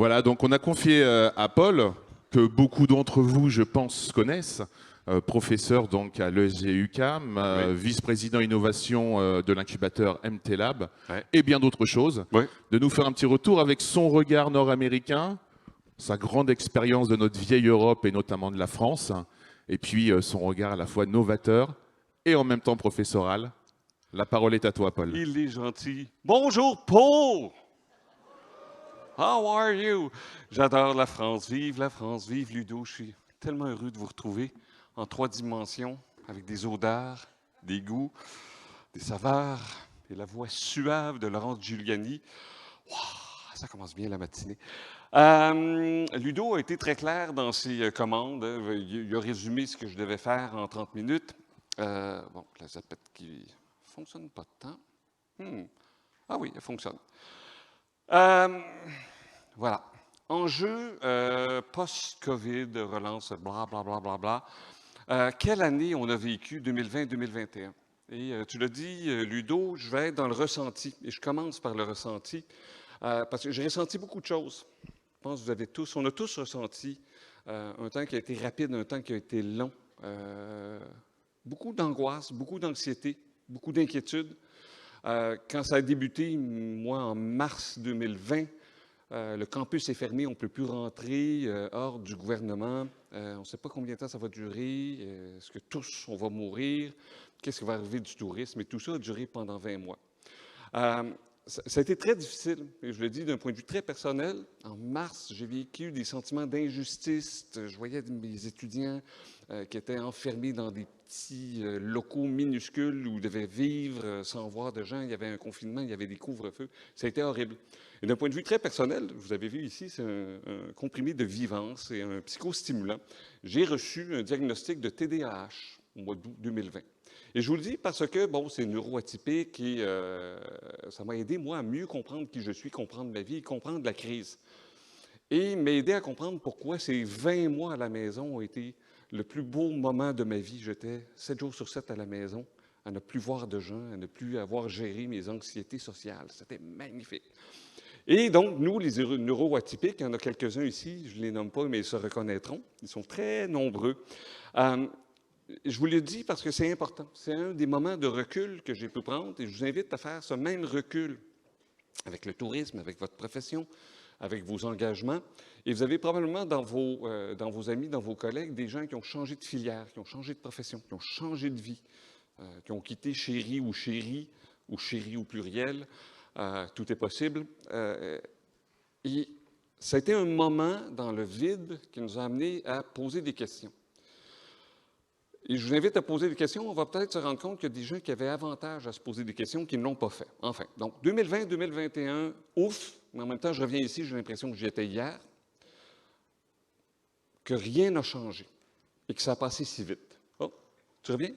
Voilà, donc on a confié à Paul, que beaucoup d'entre vous, je pense, connaissent, professeur donc à l'ESG UQAM, Oui. vice-président innovation de l'incubateur MT Lab, Ouais. et bien d'autres choses, Oui. de nous faire un petit retour avec son regard nord-américain, sa grande expérience de notre vieille Europe et notamment de la France, et puis son regard à la fois novateur et en même temps professoral. La parole est à toi, Paul. Il est gentil. Bonjour, Paul! How are you? J'adore la France. Vive Ludo. Je suis tellement heureux de vous retrouver en 3 dimensions, avec des odeurs, des goûts, des saveurs et la voix suave de Laurence Giuliani. Wow, ça commence bien la matinée. Ludo a été très clair dans ses commandes. Il a résumé ce que je devais faire en 30 minutes. Bon, la zapette qui ne fonctionne pas tant. Ah oui, elle fonctionne. Voilà. Enjeu post-COVID, relance, bla. Quelle année on a vécu, 2020-2021? Et tu l'as dit, Ludo, je vais être dans le ressenti. Et je commence par le ressenti, parce que j'ai ressenti beaucoup de choses. Je pense que vous avez tous, on a tous ressenti un temps qui a été rapide, un temps qui a été long. Beaucoup d'angoisse, beaucoup d'anxiété, beaucoup d'inquiétude. Quand ça a débuté, moi, en mars 2020, le campus est fermé, on ne peut plus rentrer hors du gouvernement. On ne sait pas combien de temps ça va durer. Est-ce que tous, on va mourir? Qu'est-ce qui va arriver du tourisme? Et tout ça a duré pendant 20 mois. Ça a été très difficile, et je le dis d'un point de vue très personnel. En mars, j'ai vécu des sentiments d'injustice. Je voyais mes étudiants qui étaient enfermés dans des petits locaux minuscules où ils devaient vivre sans voir de gens. Il y avait un confinement, il y avait des couvre-feux. Ça a été horrible. Et d'un point de vue très personnel, vous avez vu ici, c'est un comprimé de Vivance et un psychostimulant. J'ai reçu un diagnostic de TDAH au mois d'août 2020. Et je vous le dis parce que, bon, c'est neuroatypique et ça m'a aidé, moi, à mieux comprendre qui je suis, comprendre ma vie, comprendre la crise. Et m'a aidé à comprendre pourquoi ces 20 mois à la maison ont été le plus beau moment de ma vie. J'étais 7 jours sur 7 à la maison, à ne plus voir de gens, à ne plus avoir géré mes anxiétés sociales. C'était magnifique. Et donc, nous, les neuroatypiques, il y en a quelques-uns ici, je ne les nomme pas, mais ils se reconnaîtront. Ils sont très nombreux. Je vous le dis parce que c'est important. C'est un des moments de recul que j'ai pu prendre et je vous invite à faire ce même recul avec le tourisme, avec votre profession, avec vos engagements. Et vous avez probablement dans vos amis, dans vos collègues, des gens qui ont changé de filière, qui ont changé de profession, qui ont changé de vie, qui ont quitté chéri ou chérie au pluriel. Tout est possible. Et ça a été un moment dans le vide qui nous a amenés à poser des questions. Et je vous invite à poser des questions. On va peut-être se rendre compte qu'il y a des gens qui avaient avantage à se poser des questions qui ne l'ont pas fait. Enfin, donc 2020-2021, ouf, mais en même temps, je reviens ici, j'ai l'impression que j'y étais hier, que rien n'a changé et que ça a passé si vite. Oh, tu reviens?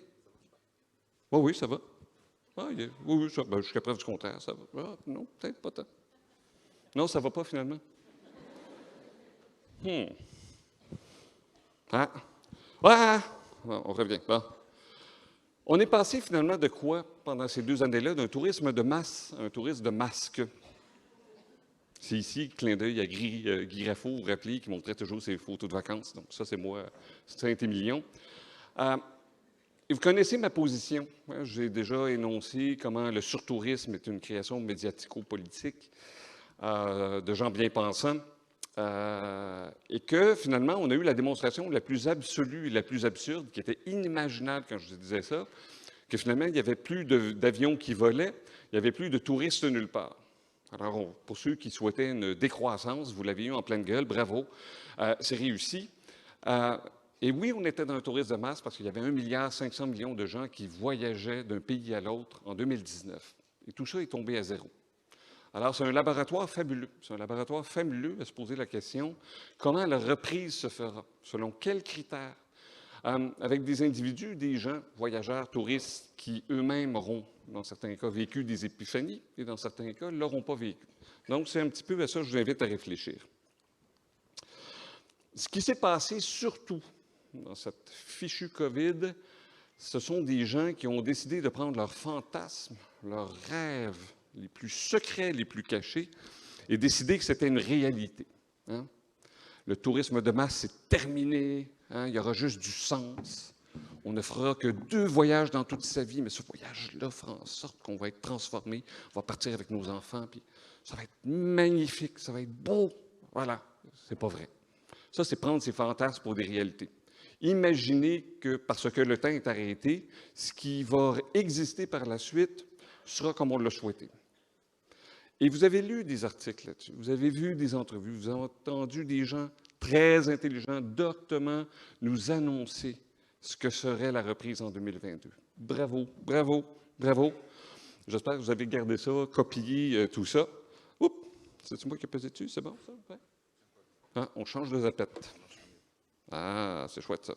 Oh, oui, ça va. Ah, oui, ça, ben, jusqu'à preuve du contraire, ça va. Ah, non, peut-être pas tant. Non, ça ne va pas finalement. Ah. Ah! On revient. Bon. On est passé finalement de quoi pendant ces 2 années-là? D'un tourisme de masse à un tourisme de masque. C'est ici, clin d'œil à Guy Raffaud, vous vous rappelez, qui montrait toujours ses photos de vacances. Donc ça, c'est moi, Saint-Émilion. Et vous connaissez ma position. J'ai déjà énoncé comment le surtourisme est une création médiatico-politique de gens bien pensants. Et que finalement, on a eu la démonstration la plus absolue et la plus absurde, qui était inimaginable quand je vous disais ça, que finalement, il n'y avait plus d'avions qui volaient, il n'y avait plus de touristes nulle part. Alors, pour ceux qui souhaitaient une décroissance, vous l'avez eu en pleine gueule, bravo, c'est réussi. Et oui, on était dans un tourisme de masse parce qu'il y avait 1,5 milliard de gens qui voyageaient d'un pays à l'autre en 2019. Et tout ça est tombé à zéro. Alors, c'est un laboratoire fabuleux. C'est un laboratoire fabuleux à se poser la question, comment la reprise se fera? Selon quels critères? Avec des individus, des gens, voyageurs, touristes, qui eux-mêmes auront, dans certains cas, vécu des épiphanies et dans certains cas, ne l'auront pas vécu. Donc, c'est un petit peu à ça que je vous invite à réfléchir. Ce qui s'est passé surtout dans cette fichue COVID, ce sont des gens qui ont décidé de prendre leurs fantasmes, leurs rêves, les plus secrets, les plus cachés, et décider que c'était une réalité. Hein? Le tourisme de masse, c'est terminé. Hein? Il y aura juste du sens. On ne fera que 2 voyages dans toute sa vie, mais ce voyage-là fera en sorte qu'on va être transformé. On va partir avec nos enfants, puis ça va être magnifique, ça va être beau. Voilà, c'est pas vrai. Ça, c'est prendre ses fantasmes pour des réalités. Imaginez que, parce que le temps est arrêté, ce qui va exister par la suite sera comme on l'a souhaité. Et vous avez lu des articles là-dessus, vous avez vu des entrevues, vous avez entendu des gens très intelligents, doctement nous annoncer ce que serait la reprise en 2022. Bravo, bravo, bravo. J'espère que vous avez gardé ça, copié tout ça. Oups, c'est moi qui ai pesé dessus, c'est bon ça? Ouais. Ah, on change de zapette. Ah, c'est chouette ça.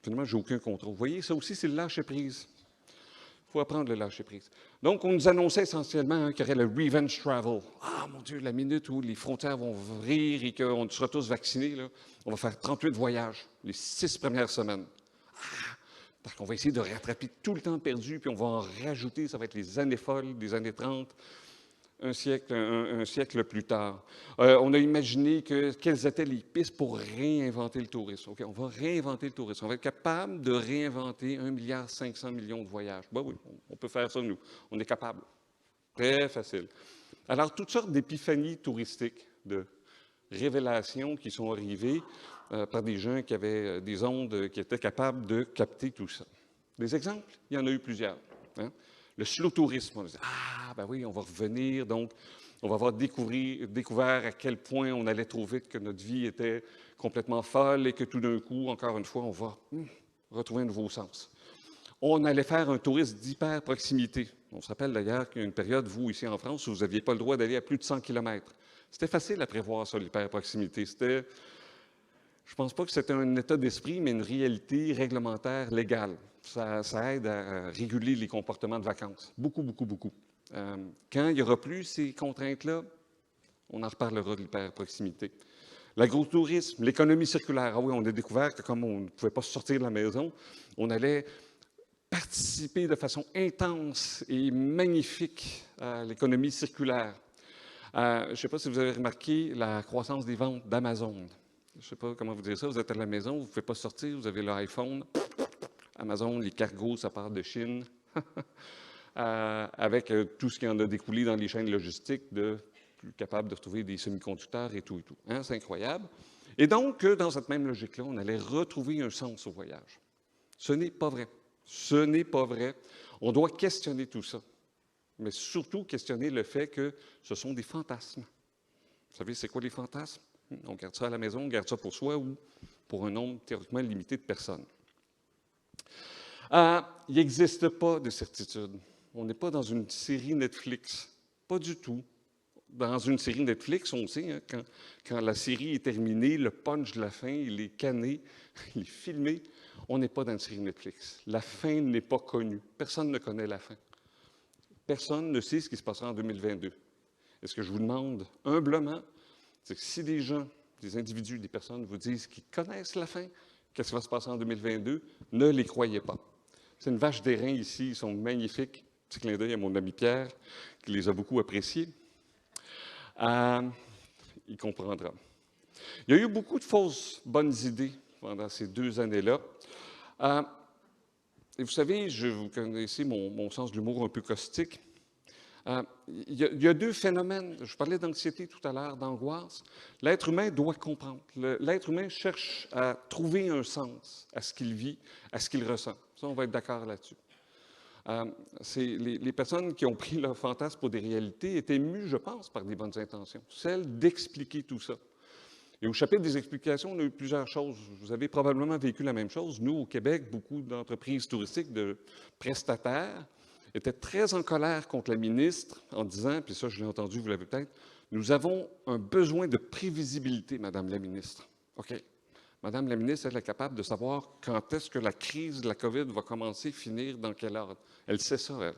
Finalement, j'ai aucun contrôle. Vous voyez, ça aussi, c'est le lâcher-prise. Il faut apprendre le lâcher-prise. Donc, on nous annonçait essentiellement qu'il y aurait le revenge travel. Ah, mon Dieu, la minute où les frontières vont ouvrir et qu'on sera tous vaccinés, là, on va faire 38 voyages les 6 premières semaines. Ah, parce qu'on va essayer de rattraper tout le temps perdu, puis on va en rajouter, ça va être les années folles, des années 30, un siècle plus tard. On a imaginé quelles étaient les pistes pour réinventer le tourisme. OK, on va réinventer le tourisme. On va être capable de réinventer 1,5 milliard de voyages. Ben oui, on peut faire ça, nous. On est capable. Très facile. Alors, toutes sortes d'épiphanies touristiques, de révélations qui sont arrivées par des gens qui avaient des ondes qui étaient capables de capter tout ça. Des exemples? Il y en a eu plusieurs. Hein? Le slow tourisme, on dit, ah, ben oui, on va revenir, donc on va avoir découvert à quel point on allait trop vite, que notre vie était complètement folle et que tout d'un coup, encore une fois, on va retrouver un nouveau sens. On allait faire un tourisme d'hyper-proximité. On se rappelle d'ailleurs qu'il y a une période, vous, ici en France, où vous n'aviez pas le droit d'aller à plus de 100 km. C'était facile à prévoir, ça, l'hyper-proximité. Je ne pense pas que c'était un état d'esprit, mais une réalité réglementaire légale. Ça aide à réguler les comportements de vacances. Beaucoup, beaucoup, beaucoup. Quand il n'y aura plus ces contraintes-là, on en reparlera de l'hyper-proximité. L'agro-tourisme, l'économie circulaire. Ah oui, on a découvert que comme on ne pouvait pas sortir de la maison, on allait participer de façon intense et magnifique à l'économie circulaire. Je ne sais pas si vous avez remarqué la croissance des ventes d'Amazon. Je ne sais pas comment vous dire ça. Vous êtes à la maison, vous ne pouvez pas sortir, vous avez l'iPhone. Amazon, les cargos, ça part de Chine. Avec tout ce qui en a découlé dans les chaînes logistiques, plus capable de retrouver des semi-conducteurs et tout et tout. Hein? C'est incroyable. Et donc, dans cette même logique-là, on allait retrouver un sens au voyage. Ce n'est pas vrai. Ce n'est pas vrai. On doit questionner tout ça. Mais surtout questionner le fait que ce sont des fantasmes. Vous savez, c'est quoi les fantasmes? On garde ça à la maison, on garde ça pour soi ou pour un nombre théoriquement limité de personnes. Il n'existe pas de certitude. On n'est pas dans une série Netflix. Pas du tout. Dans une série Netflix, on sait, hein, quand la série est terminée, le punch de la fin, il est canné, il est filmé. On n'est pas dans une série Netflix. La fin n'est pas connue. Personne ne connaît la fin. Personne ne sait ce qui se passera en 2022. Et ce que je vous demande humblement, c'est que si des gens, des individus, des personnes vous disent qu'ils connaissent la fin, qu'est-ce qui va se passer en 2022, ne les croyez pas. C'est une vache d'airain ici, ils sont magnifiques. Petit clin d'œil à mon ami Pierre, qui les a beaucoup appréciés. Il comprendra. Il y a eu beaucoup de fausses bonnes idées pendant ces 2 années-là. Et vous savez, vous connaissez mon sens de l'humour un peu caustique. Il y a 2 phénomènes. Je parlais d'anxiété tout à l'heure, d'angoisse. L'être humain doit comprendre. L'être humain cherche à trouver un sens à ce qu'il vit, à ce qu'il ressent. Ça, on va être d'accord là-dessus. Les personnes qui ont pris leur fantasme pour des réalités étaient émues, je pense, par des bonnes intentions, celles d'expliquer tout ça. Et au chapitre des explications, on a eu plusieurs choses. Vous avez probablement vécu la même chose. Nous, au Québec, beaucoup d'entreprises touristiques, de prestataires, étaient très en colère contre la ministre en disant, puis ça, je l'ai entendu, vous l'avez peut-être, nous avons un besoin de prévisibilité, Madame la ministre. OK. Madame la ministre, elle est capable de savoir quand est-ce que la crise de la COVID va commencer, finir, dans quel ordre. Elle sait ça, elle.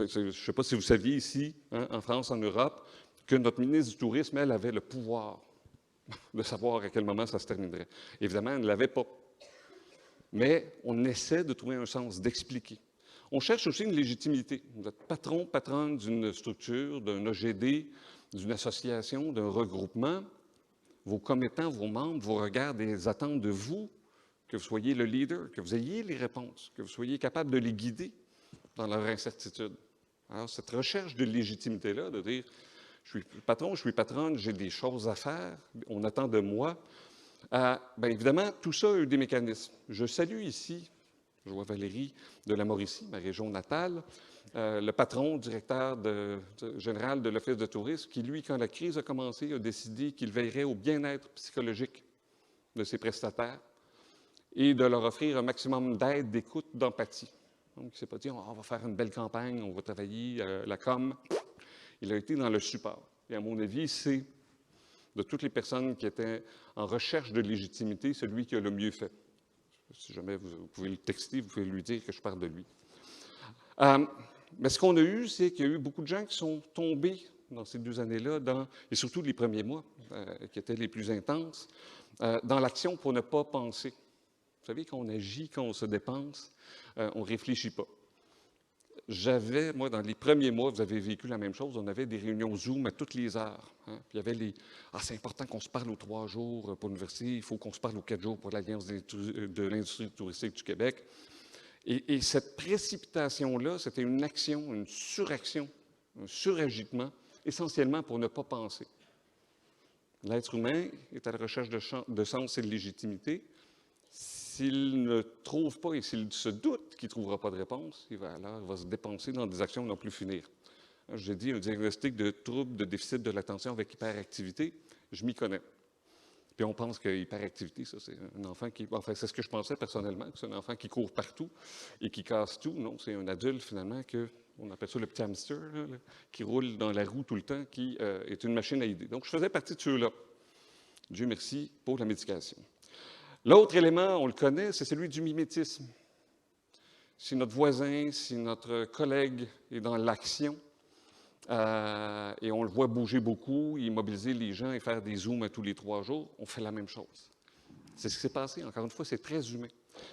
Je ne sais pas si vous saviez ici, hein, en France, en Europe, que notre ministre du Tourisme, elle, avait le pouvoir de savoir à quel moment ça se terminerait. Évidemment, elle ne l'avait pas. Mais on essaie de trouver un sens, d'expliquer. On cherche aussi une légitimité. Vous êtes patron, patronne d'une structure, d'un OGD, d'une association, d'un regroupement, vos commettants, vos membres, vos regards et attendent de vous que vous soyez le leader, que vous ayez les réponses, que vous soyez capable de les guider dans leur incertitude. Alors, cette recherche de légitimité-là, de dire « je suis patron, je suis patronne, j'ai des choses à faire, on attend de moi », bien évidemment, tout ça a eu des mécanismes. Je salue ici, je vois Valérie de la Mauricie, ma région natale, le patron, directeur général de l'Office de tourisme, qui, lui, quand la crise a commencé, a décidé qu'il veillerait au bien-être psychologique de ses prestataires et de leur offrir un maximum d'aide, d'écoute, d'empathie. Donc, il ne s'est pas dit, on va faire une belle campagne, on va travailler la com. Il a été dans le support. Et à mon avis, c'est, de toutes les personnes qui étaient en recherche de légitimité, celui qui a le mieux fait. Si jamais vous pouvez le texter, vous pouvez lui dire que je parle de lui. Mais ce qu'on a eu, c'est qu'il y a eu beaucoup de gens qui sont tombés dans ces 2 années-là, et surtout les premiers mois, qui étaient les plus intenses, dans l'action pour ne pas penser. Vous savez, quand on agit, quand on se dépense, on ne réfléchit pas. Moi, dans les premiers mois, vous avez vécu la même chose, on avait des réunions Zoom à toutes les heures. Hein, puis il y avait c'est important qu'on se parle aux 3 jours pour l'université, il faut qu'on se parle aux 4 jours pour l'Alliance de l'industrie touristique du Québec. Et cette précipitation-là, c'était une action, une suraction, un suragitement, essentiellement pour ne pas penser. L'être humain est à la recherche de sens et de légitimité. S'il ne trouve pas et s'il se doute qu'il ne trouvera pas de réponse, il va se dépenser dans des actions non plus finir. Je dis un diagnostic de trouble de déficit de l'attention avec hyperactivité, je m'y connais. Puis on pense que l'hyperactivité, ça, c'est un enfant qui... Enfin, c'est ce que je pensais personnellement, que c'est un enfant qui court partout et qui casse tout. Non, c'est un adulte, finalement, on appelle ça le petit hamster, là, qui roule dans la roue tout le temps, qui est une machine à idées. Donc, je faisais partie de ceux-là. Dieu merci pour la médication. L'autre élément, on le connaît, c'est celui du mimétisme. Si notre voisin, si notre collègue est dans l'action, et on le voit bouger beaucoup, immobiliser les gens et faire des zooms à tous les 3 jours, on fait la même chose. C'est ce qui s'est passé. Encore une fois, c'est très humain.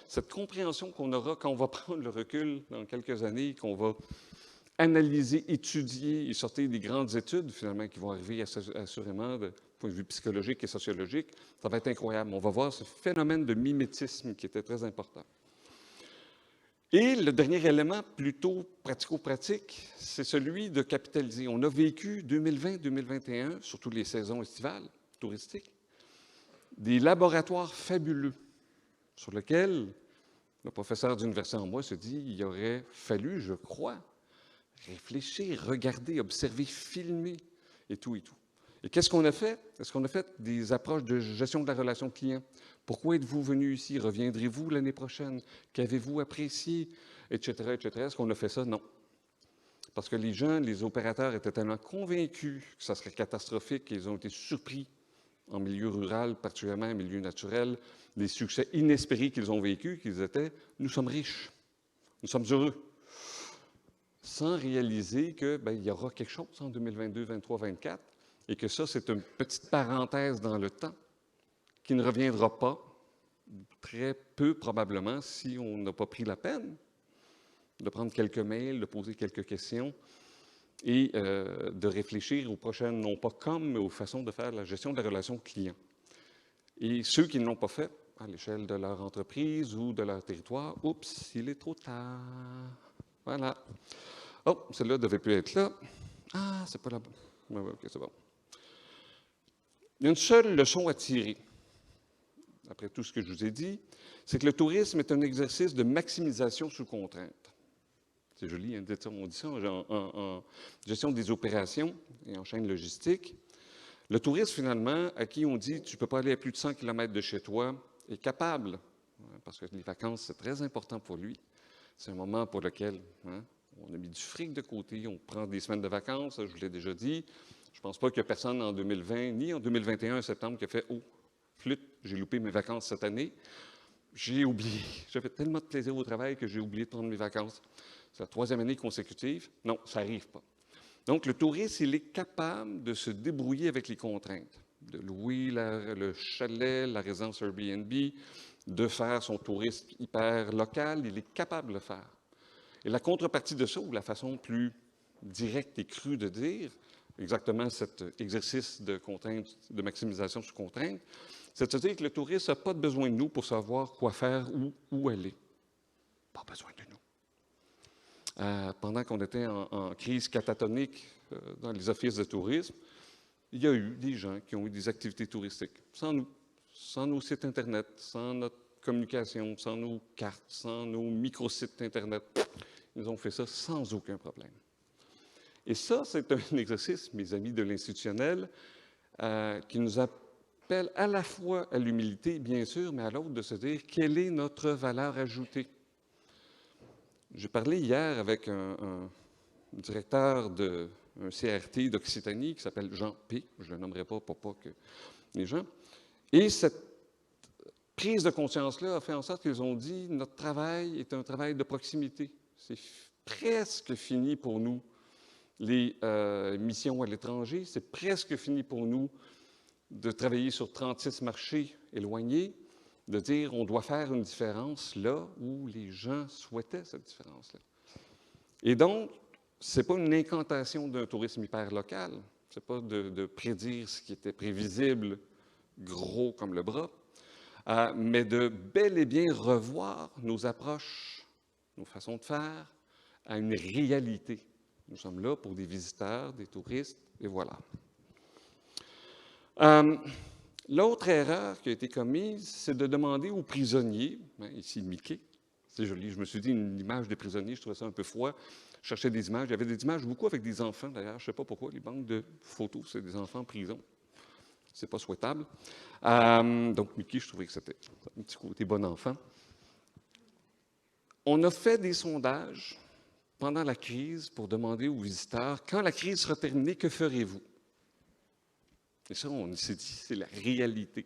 Cette compréhension qu'on aura quand on va prendre le recul dans quelques années, qu'on va analyser, étudier et sortir des grandes études, finalement, qui vont arriver assurément de point de vue psychologique et sociologique, ça va être incroyable. On va voir ce phénomène de mimétisme qui était très important. Et le dernier élément, plutôt pratico-pratique, c'est celui de capitaliser. On a vécu 2020-2021, surtout les saisons estivales touristiques, des laboratoires fabuleux sur lesquels le professeur d'université en moi se dit il aurait fallu, je crois, réfléchir, regarder, observer, filmer et tout et tout. Et qu'est-ce qu'on a fait? Est-ce qu'on a fait des approches de gestion de la relation client? Pourquoi êtes-vous venu ici? Reviendrez-vous l'année prochaine? Qu'avez-vous apprécié? Etc., etc. Est-ce qu'on a fait ça? Non. Parce que les gens, les opérateurs étaient tellement convaincus que ça serait catastrophique qu'ils ont été surpris en milieu rural, particulièrement en milieu naturel, des succès inespérés qu'ils ont vécus, qu'ils étaient « nous sommes riches, nous sommes heureux », sans réaliser qu'il y aura quelque chose en 2022, 2023, 2024, et que ça, c'est une petite parenthèse dans le temps qui ne reviendra pas, très peu probablement, si on n'a pas pris la peine de prendre quelques mails, de poser quelques questions et de réfléchir aux prochaines, non pas comme, mais aux façons de faire la gestion de la relation client. Et ceux qui ne l'ont pas fait, à l'échelle de leur entreprise ou de leur territoire, oups, il est trop tard. Voilà. Oh, celle-là ne devait plus être là. Ah, c'est pas la bonne. OK, c'est bon. Il y a une seule leçon à tirer, après tout ce que je vous ai dit, c'est que le tourisme est un exercice de maximisation sous contrainte. C'est joli, hein, on dit ça en gestion des opérations et en chaîne logistique. Le touriste, finalement, à qui on dit « tu ne peux pas aller à plus de 100 km de chez toi », est capable, parce que les vacances, c'est très important pour lui. C'est un moment pour lequel on a mis du fric de côté, on prend des semaines de vacances, je vous l'ai déjà dit. Je ne pense pas qu'il y a personne en 2020, ni en 2021, en septembre, qui a fait « oh, flûte, j'ai loupé mes vacances cette année. J'ai oublié. J'avais tellement de plaisir au travail que j'ai oublié de prendre mes vacances. » C'est la 3e année consécutive. Non, ça n'arrive pas. Donc, le touriste, il est capable de se débrouiller avec les contraintes, de louer le chalet, la résidence Airbnb, de faire son tourisme hyper local. Il est capable de le faire. Et la contrepartie de ça, ou la façon plus directe et crue de dire, exactement cet exercice de contrainte, de maximisation sous contrainte. C'est-à-dire que le touriste n'a pas besoin de nous pour savoir quoi faire, où aller. Pas besoin de nous. Pendant qu'on était en crise catatonique dans les offices de tourisme, il y a eu des gens qui ont eu des activités touristiques, sans nous, sans nos sites Internet, sans notre communication, sans nos cartes, sans nos microsites Internet. Ils ont fait ça sans aucun problème. Et ça, c'est un exercice, mes amis de l'institutionnel, qui nous appelle à la fois à l'humilité, bien sûr, mais à l'autre de se dire quelle est notre valeur ajoutée. J'ai parlé hier avec un directeur d'un CRT d'Occitanie qui s'appelle Jean P. Je ne le nommerai pas pour pas que les gens. Et cette prise de conscience-là a fait en sorte qu'ils ont dit notre travail est un travail de proximité. C'est presque fini pour nous, les missions à l'étranger. C'est presque fini pour nous de travailler sur 36 marchés éloignés, de dire on doit faire une différence là où les gens souhaitaient cette différence-là. Et donc, ce n'est pas une incantation d'un tourisme hyper local, ce n'est pas de prédire ce qui était prévisible, gros comme le bras, mais de bel et bien revoir nos approches, nos façons de faire à une réalité. Nous sommes là pour des visiteurs, des touristes, et voilà. L'autre erreur qui a été commise, c'est de demander aux prisonniers, ici Mickey, c'est joli, je me suis dit une image des prisonniers, je trouvais ça un peu froid, je cherchais des images, il y avait des images beaucoup avec des enfants d'ailleurs, je ne sais pas pourquoi, les banques de photos, c'est des enfants en prison, c'est pas souhaitable. Donc Mickey, je trouvais que c'était un petit côté bon enfant. On a fait des sondages pendant la crise pour demander aux visiteurs, quand la crise sera terminée, que ferez-vous? Et ça, on s'est dit, c'est la réalité.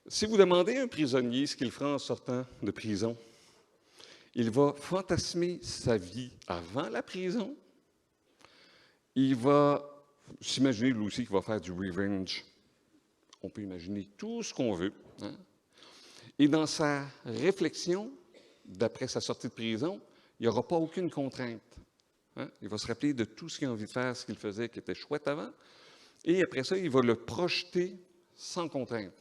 Si vous demandez à un prisonnier ce qu'il fera en sortant de prison, il va fantasmer sa vie avant la prison. Il va s'imaginer lui aussi qu'il va faire du revenge. On peut imaginer tout ce qu'on veut. Hein? Et dans sa réflexion, d'après sa sortie de prison, il n'y aura pas aucune contrainte. Hein? Il va se rappeler de tout ce qu'il a envie de faire, ce qu'il faisait qui était chouette avant. Et après ça, il va le projeter sans contrainte.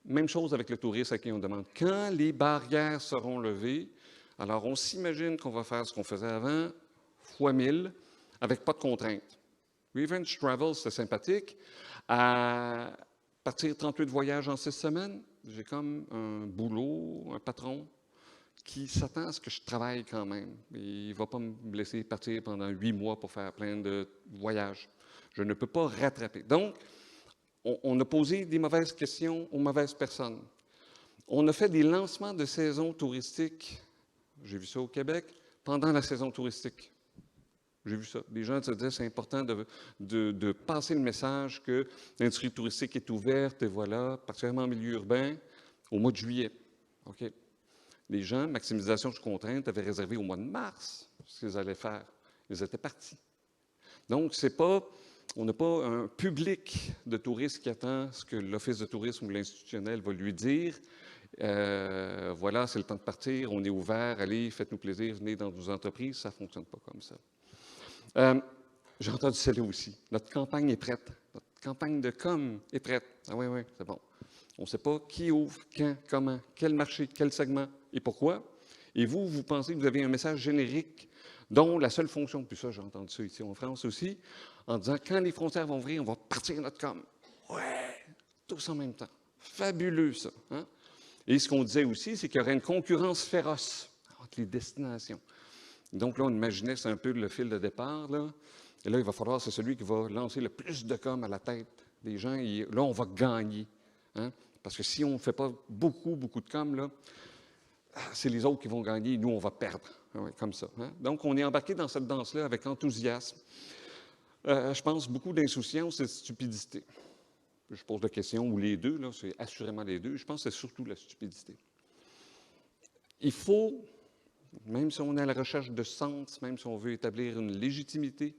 Même chose avec le touriste à qui on demande quand les barrières seront levées. Alors, on s'imagine qu'on va faire ce qu'on faisait avant, fois 1000, avec pas de contrainte. Revenge Travel, c'est sympathique. À partir 38 voyages en 6 semaines, j'ai comme un boulot, un patron qui s'attend à ce que je travaille quand même. Il ne va pas me laisser partir pendant 8 mois pour faire plein de voyages. Je ne peux pas rattraper. Donc, on a posé des mauvaises questions aux mauvaises personnes. On a fait des lancements de saisons touristiques, j'ai vu ça au Québec, pendant la saison touristique. J'ai vu ça. Les gens se disaient c'est important de passer le message que l'industrie touristique est ouverte, et voilà, particulièrement en milieu urbain, au mois de juillet. OK. Les gens, maximisation sous contrainte, avaient réservé au mois de mars ce qu'ils allaient faire. Ils étaient partis. Donc, on n'a pas un public de touristes qui attend ce que l'Office de tourisme ou l'institutionnel va lui dire. Voilà, c'est le temps de partir, on est ouvert, allez, faites-nous plaisir, venez dans nos entreprises. Ça ne fonctionne pas comme ça. J'ai entendu celle-là aussi. Notre campagne est prête. Notre campagne de com est prête. Ah oui, oui, c'est bon. On ne sait pas qui ouvre, quand, comment, quel marché, quel segment et pourquoi. Et vous pensez que vous avez un message générique dont la seule fonction, puis ça, j'ai entendu ça ici en France aussi, en disant quand les frontières vont ouvrir, on va partir notre com. Ouais, tous en même temps. Fabuleux, ça. Hein? Et ce qu'on disait aussi, c'est qu'il y aurait une concurrence féroce entre les destinations. Donc là, on imaginait, c'est un peu le fil de départ, là. Et là, il va falloir, c'est celui qui va lancer le plus de com à la tête des gens. Et là, on va gagner. Hein? Parce que si on ne fait pas beaucoup de com, là, c'est les autres qui vont gagner, nous, on va perdre. Oui, comme ça. Hein? Donc, on est embarqué dans cette danse-là avec enthousiasme. Je pense beaucoup d'insouciance et de stupidité. Je pose la question, ou les deux, là, c'est assurément les deux. Je pense que c'est surtout la stupidité. Il faut, même si on est à la recherche de sens, même si on veut établir une légitimité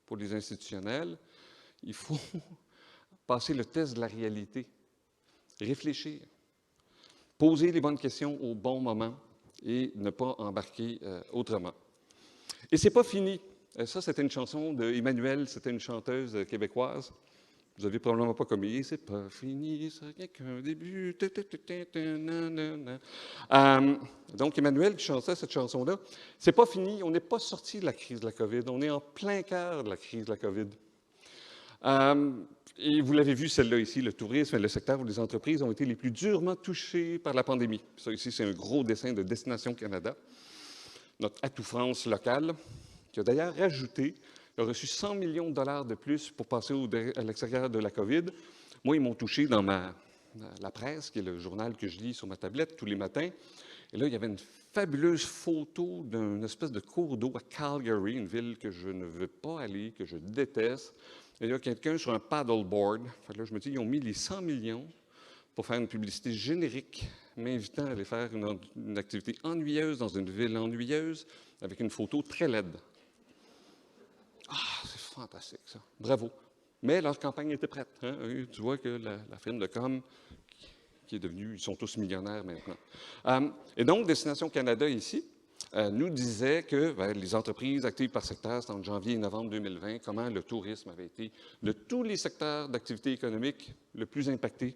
pour les institutionnels, il faut passer le test de la réalité, réfléchir, poser les bonnes questions au bon moment et ne pas embarquer autrement. Et ce n'est pas fini. Ça, c'était une chanson d'Emmanuel, c'était une chanteuse québécoise. Vous avez probablement pas commis. C'est pas fini, ça rien qu'un début. Donc, Emmanuel qui chantait cette chanson-là. C'est pas fini, on n'est pas sorti de la crise de la COVID. On est en plein cœur de la crise de la COVID. Et vous l'avez vu, celle-là ici, le tourisme et le secteur où les entreprises ont été les plus durement touchées par la pandémie. Ça ici, c'est un gros dessin de Destination Canada, notre atout France local, qui a d'ailleurs rajouté, il a reçu 100 millions de dollars de plus pour passer à l'extérieur de la COVID. Moi, ils m'ont touché dans la presse, qui est le journal que je lis sur ma tablette tous les matins. Et là, il y avait une fabuleuse photo d'une espèce de cours d'eau à Calgary, une ville que je ne veux pas aller, que je déteste. Et il y a quelqu'un sur un paddleboard. Là, je me dis, ils ont mis les 100 millions pour faire une publicité générique, m'invitant à aller faire une activité ennuyeuse dans une ville ennuyeuse, avec une photo très laide. Ah, c'est fantastique, ça. Bravo. Mais leur campagne était prête. Hein? Tu vois que la firme de com, qui est devenue, ils sont tous millionnaires maintenant. Et donc, Destination Canada, ici, nous disait que les entreprises actives par secteur, c'était entre janvier et novembre 2020, comment le tourisme avait été, de tous les secteurs d'activité économique, le plus impacté.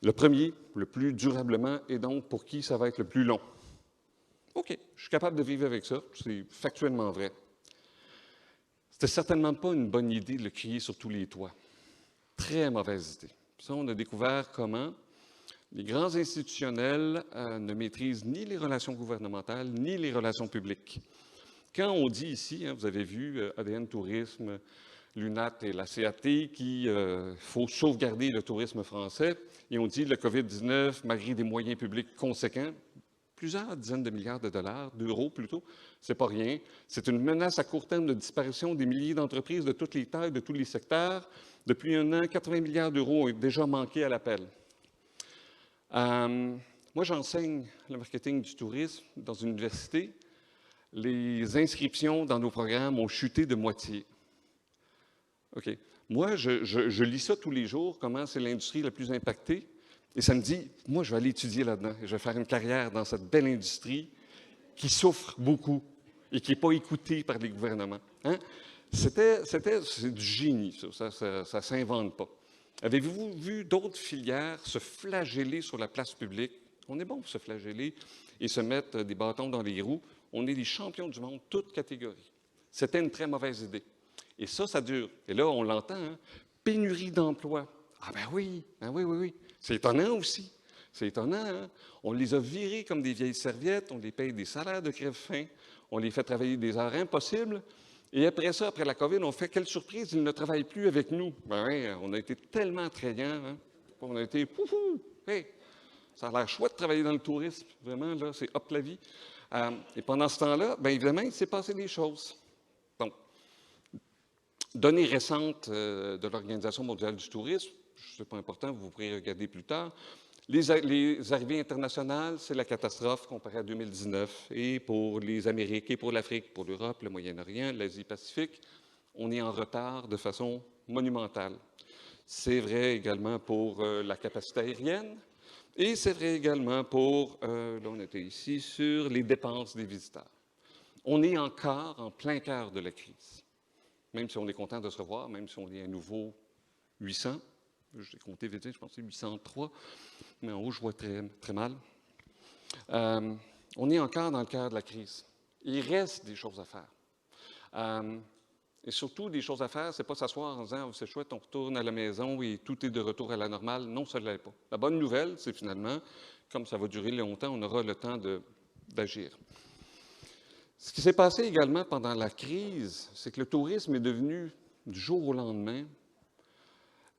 Le premier, le plus durablement, et donc pour qui ça va être le plus long. OK, je suis capable de vivre avec ça, c'est factuellement vrai. C'était certainement pas une bonne idée de le crier sur tous les toits. Très mauvaise idée. Ça, on a découvert comment les grands institutionnels ne maîtrisent ni les relations gouvernementales, ni les relations publiques. Quand on dit ici, vous avez vu ADN Tourisme, l'UNAT et la CAT, qu'il faut sauvegarder le tourisme français, et on dit le COVID-19, malgré des moyens publics conséquents, plusieurs dizaines de milliards de dollars, d'euros plutôt, c'est pas rien. C'est une menace à court terme de disparition des milliers d'entreprises de toutes les tailles, de tous les secteurs. Depuis un an, 80 milliards d'euros ont déjà manqué à l'appel. Moi, j'enseigne le marketing du tourisme dans une université. Les inscriptions dans nos programmes ont chuté de moitié. OK. Moi, je lis ça tous les jours, comment c'est l'industrie la plus impactée. Et ça me dit, moi, je vais aller étudier là-dedans. Je vais faire une carrière dans cette belle industrie qui souffre beaucoup et qui n'est pas écoutée par les gouvernements. Hein? C'est du génie, ça ne s'invente pas. Avez-vous vu d'autres filières se flageller sur la place publique? On est bon pour se flageller et se mettre des bâtons dans les roues. On est les champions du monde, toutes catégories. C'était une très mauvaise idée. Et ça dure. Et là, on l'entend, hein? Pénurie d'emplois. Ah ben oui, oui. C'est étonnant aussi. C'est étonnant, hein? On les a virés comme des vieilles serviettes, on les paye des salaires de crève-faim, on les fait travailler des heures impossibles. Et après ça, après la COVID, on fait quelle surprise, ils ne travaillent plus avec nous. Ben oui, on a été tellement attrayants, hein? On a été poufou! Hey, ça a l'air chouette de travailler dans le tourisme, vraiment, là, c'est hop la vie. Et pendant ce temps-là, bien évidemment, il s'est passé des choses. Donc, données récentes de l'Organisation mondiale du tourisme, c'est pas important, vous pourrez regarder plus tard. Les arrivées internationales, c'est la catastrophe comparée à 2019. Et pour les Amériques, et pour l'Afrique, pour l'Europe, le Moyen-Orient, l'Asie-Pacifique, on est en retard de façon monumentale. C'est vrai également pour la capacité aérienne, et c'est vrai également pour, là on était ici, sur les dépenses des visiteurs. On est encore en plein cœur de la crise. Même si on est content de se revoir, même si on est à nouveau 800, j'ai compté vite, je pense que c'est 803, mais en haut, je vois très, très mal. On est encore dans le cœur de la crise. Il reste des choses à faire. Et surtout, des choses à faire, c'est pas s'asseoir en disant « c'est chouette, on retourne à la maison et tout est de retour à la normale ». Non, ça ne l'est pas. La bonne nouvelle, c'est finalement, comme ça va durer longtemps, on aura le temps d'agir. Ce qui s'est passé également pendant la crise, c'est que le tourisme est devenu, du jour au lendemain,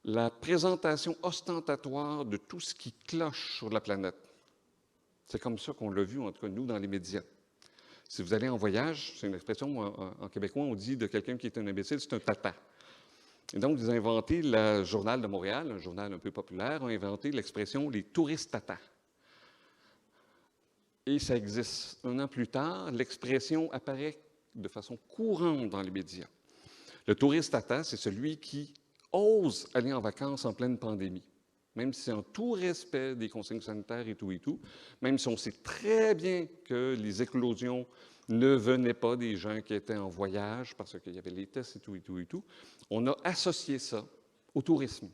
la présentation ostentatoire de tout ce qui cloche sur la planète. C'est comme ça qu'on l'a vu, en tout cas, nous, dans les médias. Si vous allez en voyage, c'est une expression, en québécois, on dit de quelqu'un qui est un imbécile, c'est un tata. Et donc, ils ont inventé, le Journal de Montréal, un journal un peu populaire, a inventé l'expression « les touristes tatas ». Et ça existe. Un an plus tard, l'expression apparaît de façon courante dans les médias. Le touriste tata, c'est celui qui ose aller en vacances en pleine pandémie, même si c'est en tout respect des consignes sanitaires et tout, même si on sait très bien que les éclosions ne venaient pas des gens qui étaient en voyage parce qu'il y avait les tests et tout, et tout, et tout. On a associé ça au tourisme.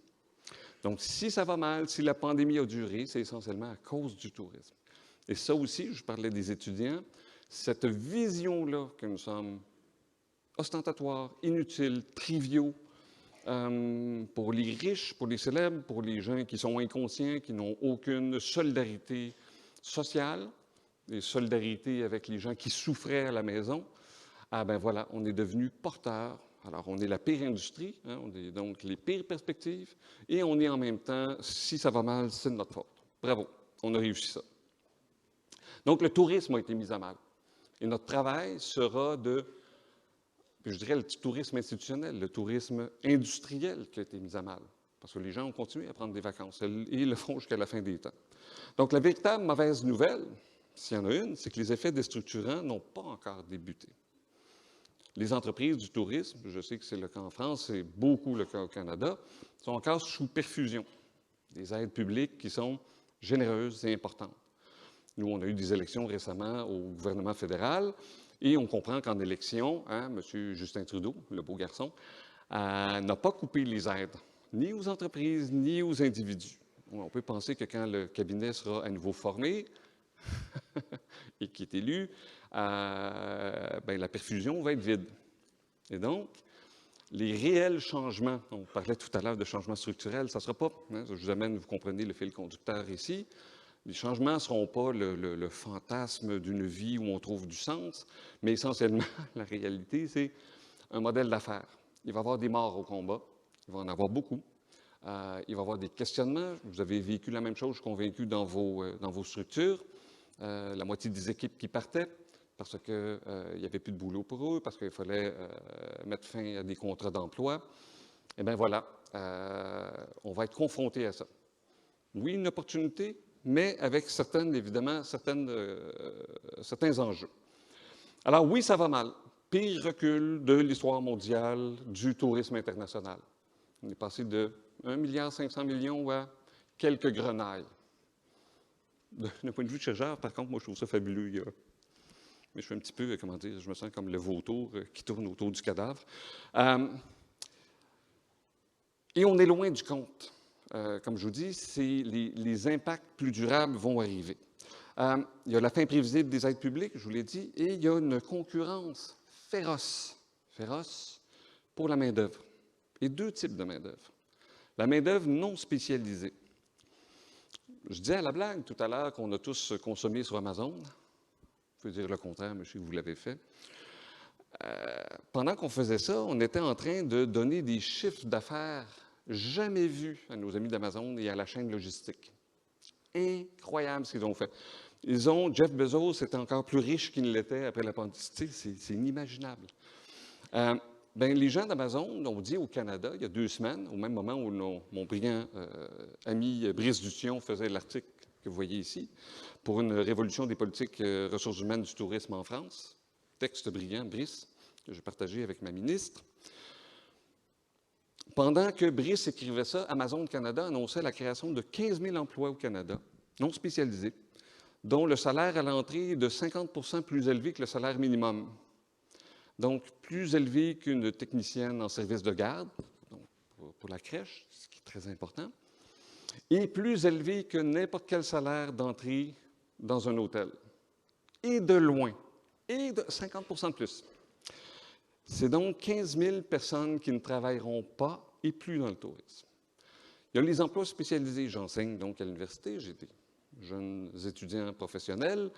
Donc, si ça va mal, si la pandémie a duré, c'est essentiellement à cause du tourisme. Et ça aussi, je parlais des étudiants, cette vision-là que nous sommes ostentatoires, inutiles, triviaux, pour les riches, pour les célèbres, pour les gens qui sont inconscients, qui n'ont aucune solidarité sociale, et solidarité avec les gens qui souffraient à la maison, ah ben voilà, on est devenu porteur. Alors, on est la pire industrie, hein, on est donc les pires perspectives, et on est en même temps, si ça va mal, c'est de notre faute. Bravo, on a réussi ça. Donc, le tourisme a été mis à mal. Et notre travail sera de, je dirais, le tourisme institutionnel, le tourisme industriel qui a été mis à mal. Parce que les gens ont continué à prendre des vacances et ils le font jusqu'à la fin des temps. Donc, la véritable mauvaise nouvelle, s'il y en a une, c'est que les effets déstructurants n'ont pas encore débuté. Les entreprises du tourisme, je sais que c'est le cas en France, c'est beaucoup le cas au Canada, sont encore sous perfusion. Des aides publiques qui sont généreuses et importantes. Nous, on a eu des élections récemment au gouvernement fédéral et on comprend qu'en élection, hein, M. Justin Trudeau, le beau garçon, n'a pas coupé les aides, ni aux entreprises, ni aux individus. On peut penser que quand le cabinet sera à nouveau formé et qui est élu, ben, la perfusion va être vide. Et donc, les réels changements, on parlait tout à l'heure de changements structurels, ça ne sera pas, hein, je vous amène, vous comprenez le fil conducteur ici, les changements ne seront pas le fantasme d'une vie où on trouve du sens, mais essentiellement, la réalité, c'est un modèle d'affaires. Il va y avoir des morts au combat, il va en avoir beaucoup. Il va y avoir des questionnements. Vous avez vécu la même chose, je suis convaincu, dans vos structures. La moitié des équipes qui partaient parce qu'il n'y avait plus de boulot pour eux, parce qu'il fallait mettre fin à des contrats d'emploi. Eh bien voilà, on va être confronté à ça. Oui, une opportunité, mais avec évidemment, certains enjeux. Alors oui, ça va mal. Pire recul de l'histoire mondiale du tourisme international. On est passé de 1,5 milliard à quelques grenailles. D'un point de vue de chercheur, par contre, moi, je trouve ça fabuleux. Mais je suis un petit peu, comment dire, je me sens comme le vautour qui tourne autour du cadavre. Et on est loin du compte. Comme je vous dis, les impacts plus durables vont arriver. Il y a la fin prévisible des aides publiques, je vous l'ai dit, et il y a une concurrence féroce pour la main-d'œuvre. Et deux types de main-d'œuvre. La main-d'œuvre non spécialisée. Je disais à la blague tout à l'heure qu'on a tous consommé sur Amazon. Je peux dire le contraire, mais je sais que vous l'avez fait. Pendant qu'on faisait ça, on était en train de donner des chiffres d'affaires jamais vus à nos amis d'Amazon et à la chaîne logistique. Incroyable ce qu'ils ont fait. Jeff Bezos était encore plus riche qu'il ne l'était après la pandémie. C'est inimaginable. Bien, les gens d'Amazon ont dit au Canada, il y a 2 semaines, au même moment où mon brillant ami Brice Dution faisait l'article que vous voyez ici, pour une révolution des politiques ressources humaines du tourisme en France, texte brillant, Brice, que j'ai partagé avec ma ministre. Pendant que Brice écrivait ça, Amazon Canada annonçait la création de 15 000 emplois au Canada, non spécialisés, dont le salaire à l'entrée est de 50 % plus élevé que le salaire minimum. Donc, plus élevé qu'une technicienne en service de garde, donc pour la crèche, ce qui est très important, et plus élevé que n'importe quel salaire d'entrée dans un hôtel. Et de loin. Et de 50 % de plus. C'est donc 15 000 personnes qui ne travailleront pas et plus dans le tourisme. Il y a les emplois spécialisés. J'enseigne donc à l'université. J'ai des jeunes étudiants professionnels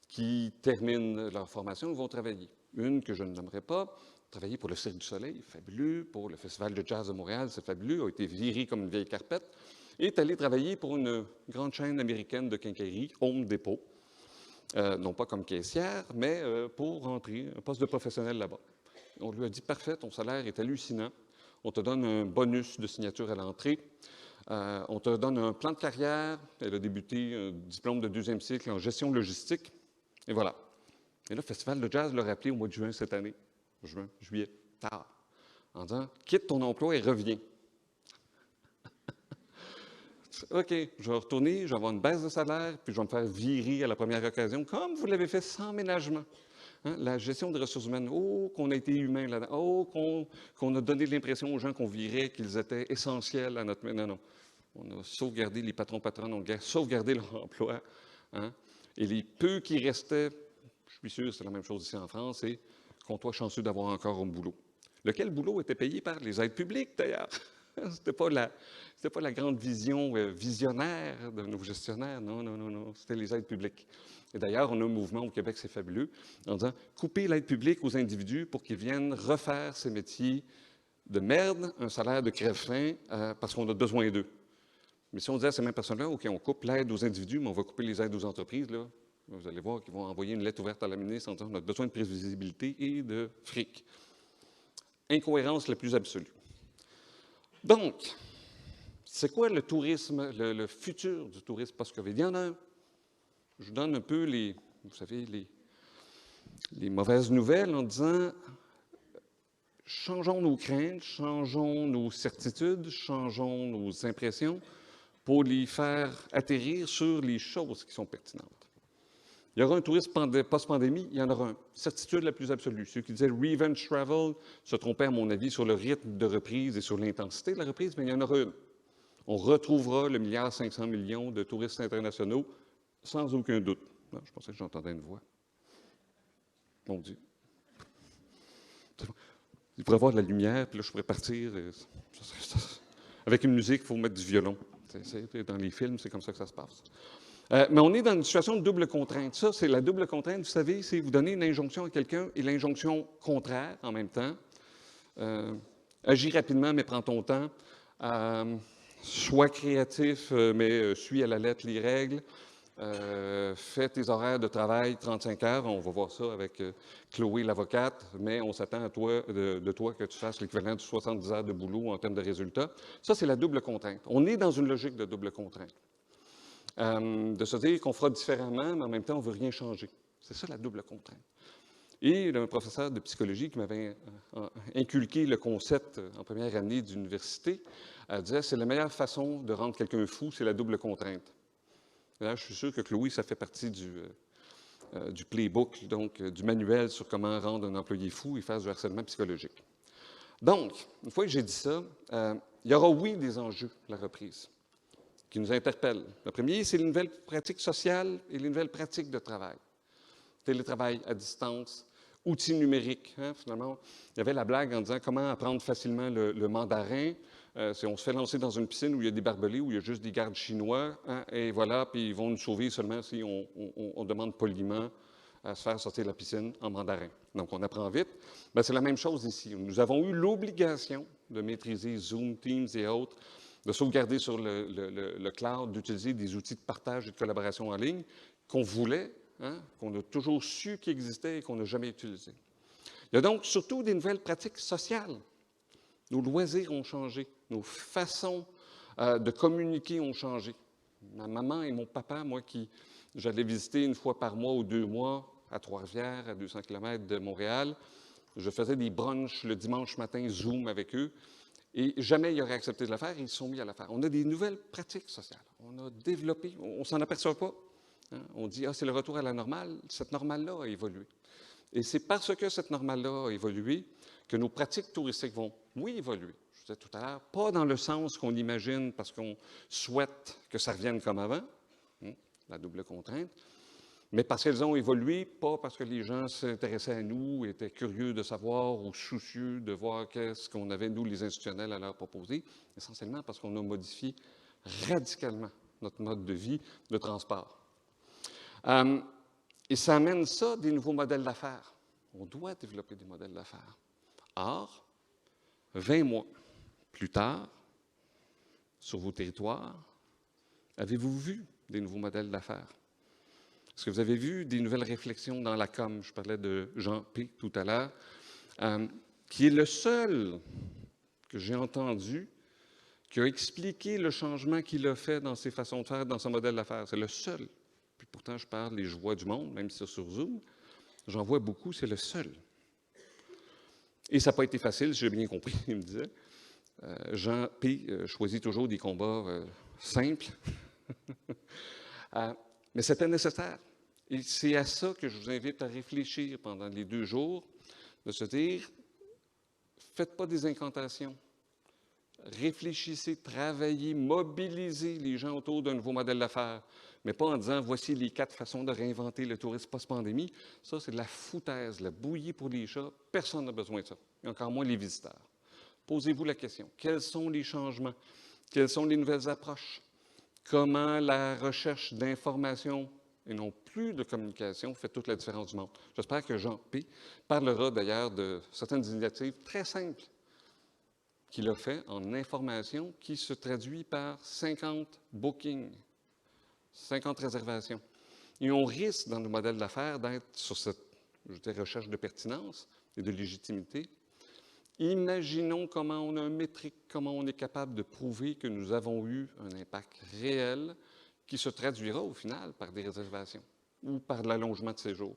qui terminent leur formation et vont travailler. Une que je ne nommerai pas, travailler pour le Cirque du Soleil, fabuleux, pour le Festival de jazz de Montréal, c'est fabuleux, a été viré comme une vieille carpette, et est allé travailler pour une grande chaîne américaine de quincaillerie, Home Depot, non pas comme caissière, mais pour rentrer, un poste de professionnel là-bas. On lui a dit, parfait, ton salaire est hallucinant, on te donne un bonus de signature à l'entrée, on te donne un plan de carrière, elle a débuté un diplôme de 2e cycle en gestion logistique, et voilà. Et là, le Festival de jazz l'a rappelé au mois de juin cette année, juillet, tard, en disant, quitte ton emploi et reviens. OK, je vais retourner, je vais avoir une baisse de salaire, puis je vais me faire virer à la première occasion, comme vous l'avez fait sans ménagement. Hein, la gestion des ressources humaines, oh, qu'on a été humain là-dedans, oh, qu'on a donné l'impression aux gens qu'on virait qu'ils étaient essentiels à notre... Non, non. On a sauvegardé les patrons-patronnes, on a sauvegardé leur emploi. Hein, et les peu qui restaient, je suis sûr que c'est la même chose ici en France, et qu'on soit chanceux d'avoir encore un boulot. Lequel boulot était payé par les aides publiques, d'ailleurs. C'était pas la grande vision visionnaire de nos gestionnaires. Non, non, non, non. C'était les aides publiques. Et d'ailleurs, on a un mouvement au Québec, c'est fabuleux, en disant couper l'aide publique aux individus pour qu'ils viennent refaire ces métiers de merde, un salaire de crève-faim, parce qu'on a besoin d'eux. Mais si on disait à ces mêmes personnes-là, OK, on coupe l'aide aux individus, mais on va couper les aides aux entreprises, là, vous allez voir qu'ils vont envoyer une lettre ouverte à la ministre en disant on a besoin de prévisibilité et de fric. Incohérence la plus absolue. Donc, c'est quoi le tourisme, le futur du tourisme post-COVID? Il y en a un. Je vous donne un peu vous savez, les mauvaises nouvelles en disant changeons nos craintes, changeons nos certitudes, changeons nos impressions pour les faire atterrir sur les choses qui sont pertinentes. Il y aura un tourisme post-pandémie, il y en aura un. Certitude la plus absolue. Ceux qui disaient revenge travel se trompaient, à mon avis, sur le rythme de reprise et sur l'intensité de la reprise, mais il y en aura une. On retrouvera le 1,5 milliard de touristes internationaux sans aucun doute. Non, je pensais que j'entendais une voix. Mon Dieu. Il pourrait y avoir de la lumière, puis là, je pourrais partir. Avec une musique, il faut mettre du violon. Dans les films, c'est comme ça que ça se passe. Mais on est dans une situation de double contrainte. Ça, c'est la double contrainte, vous savez, c'est vous donner une injonction à quelqu'un et l'injonction contraire en même temps. Agis rapidement, mais prends ton temps. Sois créatif, mais suis à la lettre les règles. Fais tes horaires de travail 35 heures. On va voir ça avec Chloé, l'avocate, mais on s'attend à toi, de toi que tu fasses l'équivalent de 70 heures de boulot en termes de résultats. Ça, c'est la double contrainte. On est dans une logique de double contrainte. De se dire qu'on fera différemment, mais en même temps, on ne veut rien changer. C'est ça la double contrainte. Et il y a un professeur de psychologie qui m'avait inculqué le concept en première année d'université. Elle disait, c'est la meilleure façon de rendre quelqu'un fou, c'est la double contrainte. Là, je suis sûr que Chloé, ça fait partie du playbook, donc du manuel sur comment rendre un employé fou et faire du harcèlement psychologique. Donc, une fois que j'ai dit ça, il y aura, oui, des enjeux, la reprise, qui nous interpellent. Le premier, c'est les nouvelles pratiques sociales et les nouvelles pratiques de travail. Télétravail à distance, outils numériques. Hein, finalement, il y avait la blague en disant comment apprendre facilement le mandarin. Si on se fait lancer dans une piscine où il y a des barbelés, où il y a juste des gardes chinois, hein, et voilà, puis ils vont nous sauver seulement si on demande poliment à se faire sortir de la piscine en mandarin. Donc, on apprend vite. Bien, c'est la même chose ici. Nous avons eu l'obligation de maîtriser Zoom, Teams et autres, de sauvegarder sur le cloud, d'utiliser des outils de partage et de collaboration en ligne qu'on voulait, hein, qu'on a toujours su qu'ils existaient et qu'on n'a jamais utilisés. Il y a donc surtout des nouvelles pratiques sociales. Nos loisirs ont changé, nos façons de communiquer ont changé. Ma maman et mon papa, moi, j'allais visiter une fois par mois ou 2 mois à Trois-Rivières, à 200 km de Montréal, je faisais des brunchs le dimanche matin, Zoom avec eux, et jamais ils auraient accepté de le faire, et ils se sont mis à le faire. On a des nouvelles pratiques sociales. On a développé, on ne s'en aperçoit pas. Hein? On dit, c'est le retour à la normale. Cette normale-là a évolué. Et c'est parce que cette normale-là a évolué que nos pratiques touristiques vont, oui, évoluer. Je disais tout à l'heure, pas dans le sens qu'on imagine parce qu'on souhaite que ça revienne comme avant, hein, la double contrainte, mais parce qu'elles ont évolué, pas parce que les gens s'intéressaient à nous, étaient curieux de savoir ou soucieux de voir qu'est-ce qu'on avait, nous, les institutionnels, à leur proposer, essentiellement parce qu'on a modifié radicalement notre mode de vie, de transport. Et ça amène ça, des nouveaux modèles d'affaires. On doit développer des modèles d'affaires. Or, 20 mois plus tard, sur vos territoires, avez-vous vu des nouveaux modèles d'affaires? Est-ce que vous avez vu des nouvelles réflexions dans la com? Je parlais de Jean P. tout à l'heure, qui est le seul que j'ai entendu qui a expliqué le changement qu'il a fait dans ses façons de faire, dans son modèle d'affaires. C'est le seul. Puis pourtant, je parle et je vois du monde, même si c'est sur Zoom. J'en vois beaucoup, c'est le seul. Et ça n'a pas été facile, j'ai bien compris, il me disait. Jean P. Choisit toujours des combats simples. Mais c'était nécessaire. Et c'est à ça que je vous invite à réfléchir pendant les 2 jours, de se dire, faites pas des incantations. Réfléchissez, travaillez, mobilisez les gens autour d'un nouveau modèle d'affaires, mais pas en disant, voici les 4 façons de réinventer le tourisme post-pandémie. Ça, c'est de la foutaise, la bouillie pour les chats. Personne n'a besoin de ça, et encore moins les visiteurs. Posez-vous la question, quels sont les changements? Quelles sont les nouvelles approches? Comment la recherche d'informations et non plus de communication fait toute la différence du monde? J'espère que Jean P. parlera d'ailleurs de certaines initiatives très simples qu'il a fait en information qui se traduit par 50 bookings, 50 réservations. Et on risque, dans nos modèles d'affaires, d'être sur cette recherche de pertinence et de légitimité. Imaginons comment on a un métrique, comment on est capable de prouver que nous avons eu un impact réel qui se traduira au final par des réservations ou par l'allongement de séjour.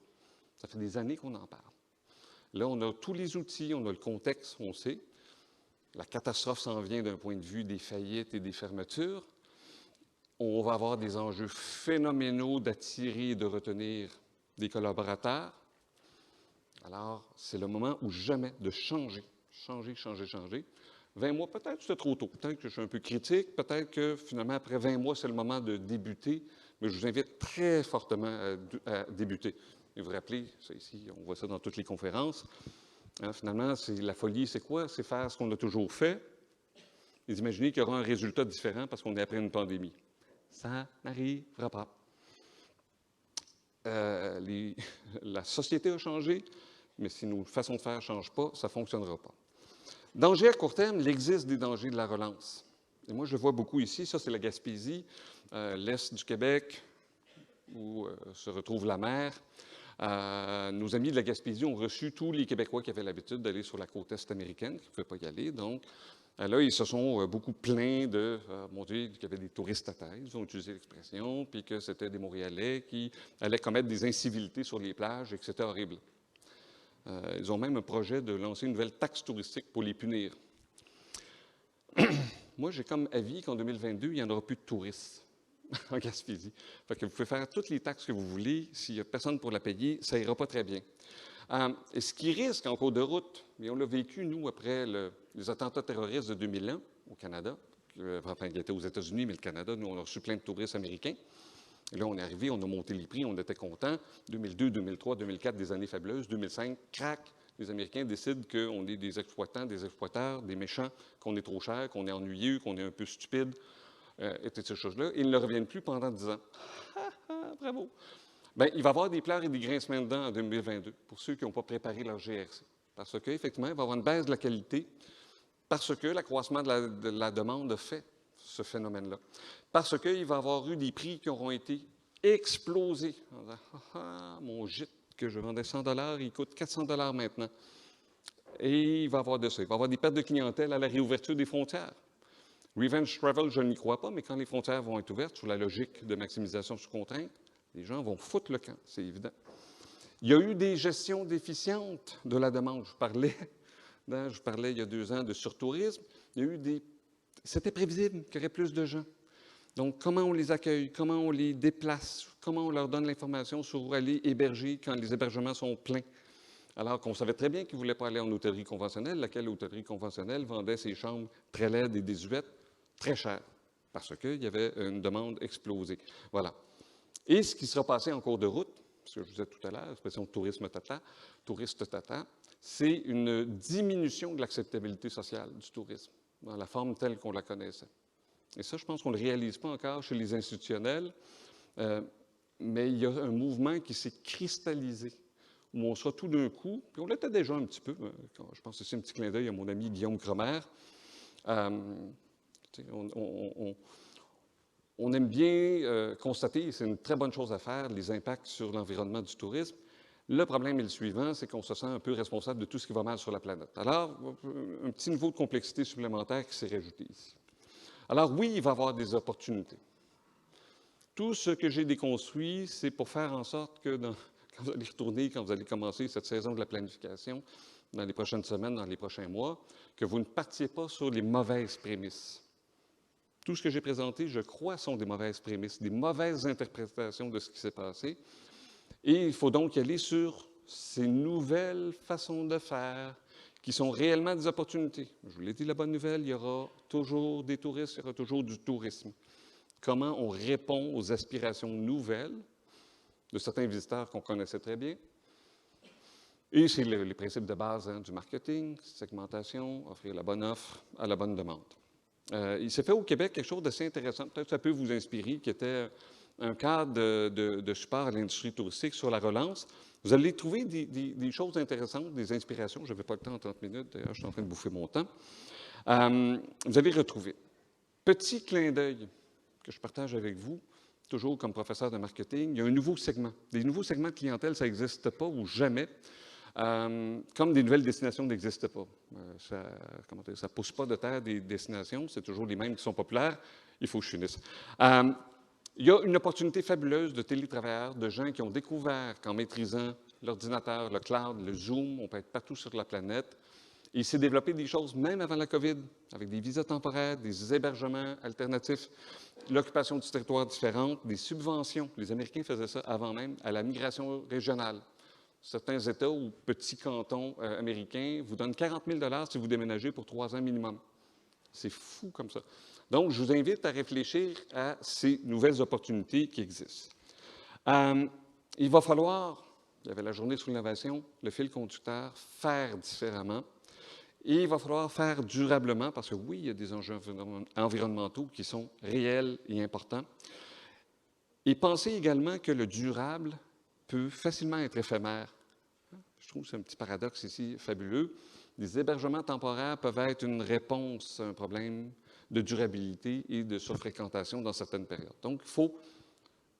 Ça fait des années qu'on en parle. Là, on a tous les outils, on a le contexte, on sait. La catastrophe s'en vient d'un point de vue des faillites et des fermetures. On va avoir des enjeux phénoménaux d'attirer et de retenir des collaborateurs. Alors, c'est le moment ou jamais de changer. Changer. 20 mois, peut-être c'est trop tôt. Peut-être que je suis un peu critique. Peut-être que finalement, après 20 mois, c'est le moment de débuter. Mais je vous invite très fortement à débuter. Et vous vous rappelez, ça ici, on voit ça dans toutes les conférences. Hein, finalement, la folie, c'est quoi? C'est faire ce qu'on a toujours fait et d'imaginer qu'il y aura un résultat différent parce qu'on est après une pandémie. Ça n'arrivera pas. La société a changé, mais si nos façons de faire ne changent pas, ça ne fonctionnera pas. Danger à court terme, il existe des dangers de la relance. Et moi, je vois beaucoup ici, ça c'est la Gaspésie, l'Est du Québec, où se retrouve la mer. Nos amis de la Gaspésie ont reçu tous les Québécois qui avaient l'habitude d'aller sur la côte est américaine, qui ne pouvaient pas y aller. Donc, là, ils se sont beaucoup plaints de, mon Dieu, qu'il y avait des touristes à terre, ils ont utilisé l'expression, puis que c'était des Montréalais qui allaient commettre des incivilités sur les plages et que c'était horrible. Ils ont même un projet de lancer une nouvelle taxe touristique pour les punir. Moi, j'ai comme avis qu'en 2022, il n'y en aura plus de touristes en Gaspésie. Fait que vous pouvez faire toutes les taxes que vous voulez. S'il n'y a personne pour la payer, ça n'ira pas très bien. Et ce qui risque en cours de route, et on l'a vécu, nous, après les attentats terroristes de 2001 au Canada, enfin, il était aux États-Unis, mais le Canada, nous, on a reçu plein de touristes américains. Et là, on est arrivé, on a monté les prix, on était contents. 2002, 2003, 2004, des années fabuleuses. 2005, crac, les Américains décident qu'on est des exploitants, des exploiteurs, des méchants, qu'on est trop cher, qu'on est ennuyeux, qu'on est un peu stupide, et toutes ces choses-là. Ils ne reviennent plus pendant 10 ans. Bravo! Bien, il va y avoir des pleurs et des grincements de dents en 2022 pour ceux qui n'ont pas préparé leur GRC. Parce qu'effectivement, il va y avoir une baisse de la qualité, parce que l'accroissement de la demande a fait ce phénomène-là. Parce qu'il va y avoir eu des prix qui auront été explosés. En disant, mon gîte que je vendais 100 $, il coûte 400 $ maintenant. Et il va y avoir de ça. Il va y avoir des pertes de clientèle à la réouverture des frontières. Revenge travel, je n'y crois pas, mais quand les frontières vont être ouvertes sur la logique de maximisation sous contrainte, les gens vont foutre le camp, c'est évident. Il y a eu des gestions déficientes de la demande. Je parlais il y a 2 ans de surtourisme. Il y a eu c'était prévisible qu'il y aurait plus de gens. Donc, comment on les accueille, comment on les déplace, comment on leur donne l'information sur où aller héberger quand les hébergements sont pleins. Alors qu'on savait très bien qu'ils ne voulaient pas aller en hôtellerie conventionnelle, laquelle hôtellerie conventionnelle vendait ses chambres très laides et désuètes très cher, parce qu'il y avait une demande explosée. Voilà. Et ce qui sera passé en cours de route, ce que je vous disais tout à l'heure, l'expression touriste tata, c'est une diminution de l'acceptabilité sociale du tourisme, dans la forme telle qu'on la connaissait. Et ça, je pense qu'on ne le réalise pas encore chez les institutionnels, mais il y a un mouvement qui s'est cristallisé, où on sera tout d'un coup, puis on l'était déjà un petit peu, je pense que c'est un petit clin d'œil à mon ami Guillaume Cromer. On aime bien constater, et c'est une très bonne chose à faire, les impacts sur l'environnement du tourisme. Le problème est le suivant, c'est qu'on se sent un peu responsable de tout ce qui va mal sur la planète. Alors, un petit niveau de complexité supplémentaire qui s'est rajouté ici. Alors oui, il va y avoir des opportunités. Tout ce que j'ai déconstruit, c'est pour faire en sorte que quand vous allez retourner, quand vous allez commencer cette saison de la planification, dans les prochaines semaines, dans les prochains mois, que vous ne partiez pas sur les mauvaises prémices. Tout ce que j'ai présenté, je crois, sont des mauvaises prémices, des mauvaises interprétations de ce qui s'est passé. Et il faut donc y aller sur ces nouvelles façons de faire qui sont réellement des opportunités. Je vous l'ai dit, la bonne nouvelle, il y aura toujours des touristes, il y aura toujours du tourisme. Comment on répond aux aspirations nouvelles de certains visiteurs qu'on connaissait très bien. Et c'est les principes de base du marketing, segmentation, offrir la bonne offre à la bonne demande. Il s'est fait au Québec quelque chose d'assez intéressant, peut-être que ça peut vous inspirer, qui était un cadre de support à l'industrie touristique sur la relance. Vous allez trouver des choses intéressantes, des inspirations. Je n'avais pas le temps en 30 minutes, d'ailleurs, je suis en train de bouffer mon temps. Vous allez retrouver. Petit clin d'œil que je partage avec vous, toujours comme professeur de marketing, il y a un nouveau segment. Des nouveaux segments de clientèle, ça n'existe pas ou jamais. Comme des nouvelles destinations n'existent pas. Ça ne pousse pas de terre des destinations, c'est toujours les mêmes qui sont populaires. Il faut que je finisse. Il y a une opportunité fabuleuse de télétravailleurs, de gens qui ont découvert qu'en maîtrisant l'ordinateur, le cloud, le Zoom, on peut être partout sur la planète. Et il s'est développé des choses, même avant la COVID, avec des visas temporaires, des hébergements alternatifs, l'occupation du territoire différente, des subventions. Les Américains faisaient ça avant même, à la migration régionale. Certains États ou petits cantons américains vous donnent 40 000 $ si vous déménagez pour 3 ans minimum. C'est fou comme ça. Donc, je vous invite à réfléchir à ces nouvelles opportunités qui existent. Il va falloir, il y avait la journée sur l'innovation, le fil conducteur, faire différemment. Et il va falloir faire durablement, parce que oui, il y a des enjeux environnementaux qui sont réels et importants. Et pensez également que le durable peut facilement être éphémère. Je trouve que c'est un petit paradoxe ici fabuleux. Les hébergements temporaires peuvent être une réponse à un problème de durabilité et de surfréquentation dans certaines périodes. Donc, il faut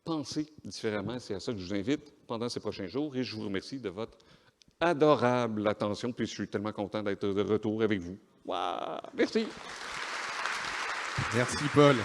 penser différemment. C'est à ça que je vous invite pendant ces prochains jours et je vous remercie de votre adorable attention, puis je suis tellement content d'être de retour avec vous. Wow! Merci! Merci, Paul.